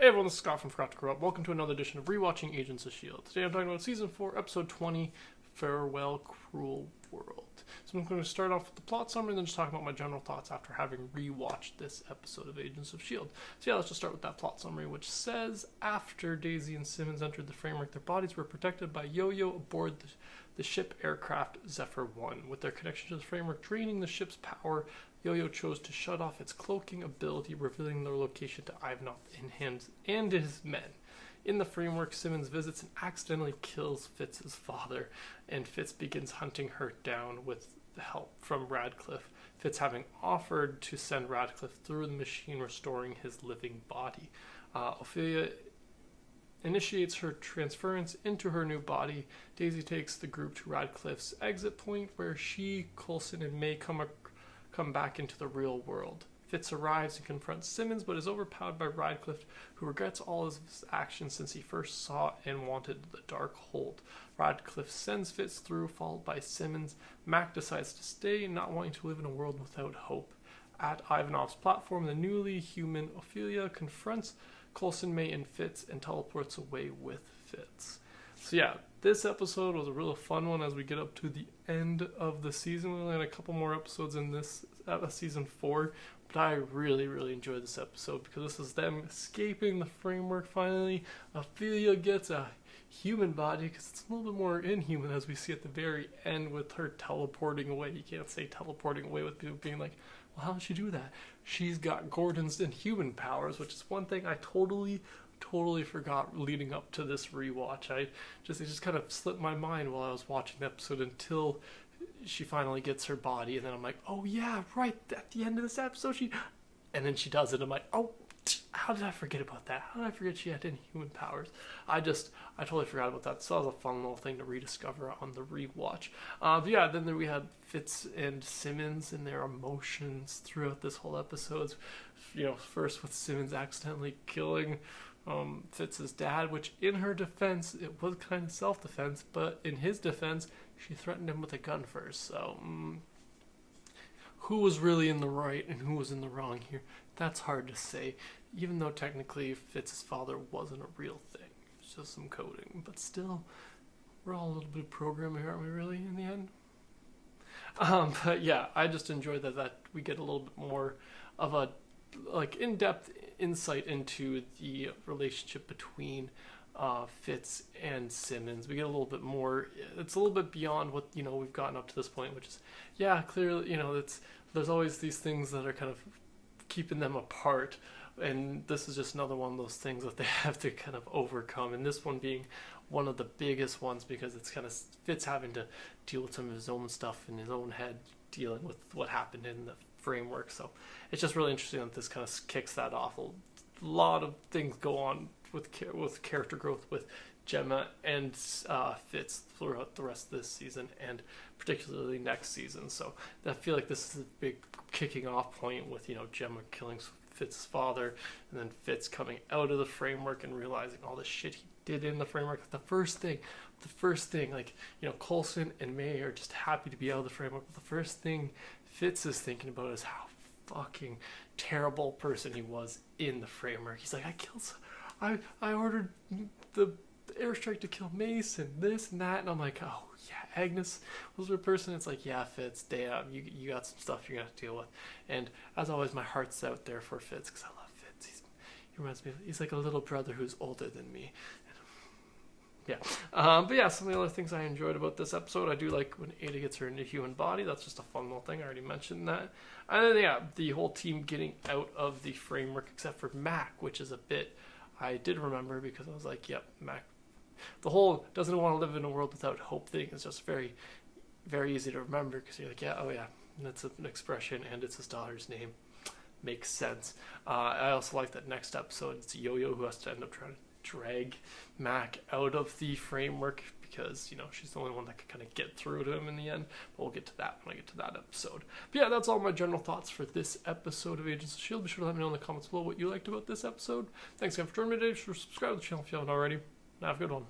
Hey everyone, this is Scott from Forgot to Grow Up. Welcome to another edition of ReWatching Agents of S.H.I.E.L.D. Today I'm talking about Season 4, Episode 20, Farewell Cruel World. So I'm going to start off with the plot summary and then just talk about my general thoughts after having rewatched this episode of Agents of S.H.I.E.L.D. So yeah, let's just start with that plot summary, which says, after Daisy and Simmons entered the framework, their bodies were protected by Yo-Yo aboard the ship aircraft Zephyr 1. With their connection to the framework draining the ship's power, Yo-Yo chose to shut off its cloaking ability, revealing their location to Ivanov and his men. In the framework, Simmons visits and accidentally kills Fitz's father, and Fitz begins hunting her down with help from Radcliffe, Fitz having offered to send Radcliffe through the machine, restoring his living body. Ophelia initiates her transference into her new body. Daisy takes the group to Radcliffe's exit point, where she, Coulson, and May come back into the real world. Fitz arrives and confronts Simmons, but is overpowered by Radcliffe, who regrets all of his actions since he first saw and wanted the Dark Hold. Radcliffe sends Fitz through, followed by Simmons. Mac decides to stay, not wanting to live in a world without hope. At Ivanov's platform, the newly human Ophelia confronts Coulson, May, and Fitz and teleports away with Fitz. So yeah, this episode was a real fun one as we get up to the end of the season. We only had a couple more episodes in this season 4, but I really, really enjoyed this episode because this is them escaping the framework finally. Ophelia gets a human body because it's a little bit more inhuman, as we see at the very end with her teleporting away. You can't say teleporting away with people being like, well, how did she do that? She's got Gordon's inhuman powers, which is one thing I totally forgot leading up to this rewatch. It just kind of slipped my mind while I was watching the episode until she finally gets her body, and then I'm like, oh yeah, right, at the end of this episode and then she does it. I'm like, oh, how did I forget about that? How did I forget she had inhuman powers? I totally forgot about that. So that was a fun little thing to rediscover on the rewatch. But yeah, then we had Fitz and Simmons and their emotions throughout this whole episode. You know, first with Simmons accidentally killing Fitz's dad, which in her defense, it was kind of self-defense, but in his defense, she threatened him with a gun first. So, who was really in the right and who was in the wrong here? That's hard to say, even though technically Fitz's father wasn't a real thing. It's just some coding, but still, we're all a little bit programming, aren't we really, in the end? But yeah, I just enjoyed that we get a little bit more of a in-depth insight into the relationship between Fitz and Simmons. We get a little bit more. It's a little bit beyond what we've gotten up to this point, which is clearly there's always these things that are kind of keeping them apart, and this is just another one of those things that they have to kind of overcome. And this one being one of the biggest ones because it's kind of Fitz having to deal with some of his own stuff in his own head, dealing with what happened in the framework. So it's just really interesting that this kind of kicks that off. A lot of things go on with character growth with Gemma and Fitz throughout the rest of this season and particularly next season. So I feel like this is a big kicking off point with Gemma killing Fitz's father, and then Fitz coming out of the framework and realizing all the shit he did in the framework. The first thing, Coulson and May are just happy to be out of the framework. But the first thing Fitz is thinking about is how fucking terrible person he was in the framework. He's like, I ordered the airstrike to kill Mason, this and that, and I'm like, oh yeah, Agnes was her person. It's like, yeah, Fitz, damn, you got some stuff you're gonna have to deal with. And as always, my heart's out there for Fitz because I love Fitz. He reminds me he's like a little brother who's older than me. Yeah. But yeah, some of the other things I enjoyed about this episode, I do like when Ada gets her into human body. That's just a fun little thing. I already mentioned that. And then, yeah, the whole team getting out of the framework except for Mac, which is a bit I did remember because I was like, yep, Mac. The whole doesn't want to live in a world without hope thing is just very, very easy to remember because you're like, yeah, oh yeah, that's an expression and it's his daughter's name. Makes sense. I also like that next episode, it's Yo-Yo who has to end up trying to drag Mac out of the framework because she's the only one that can kind of get through to him in the end, but we'll get to that when I get to that episode. But yeah, that's all my general thoughts for this episode of Agents of S.H.I.E.L.D. Be sure to let me know in the comments below what you liked about this episode. Thanks again for joining me today. Be sure to subscribe to the channel if you haven't already. Have a good one.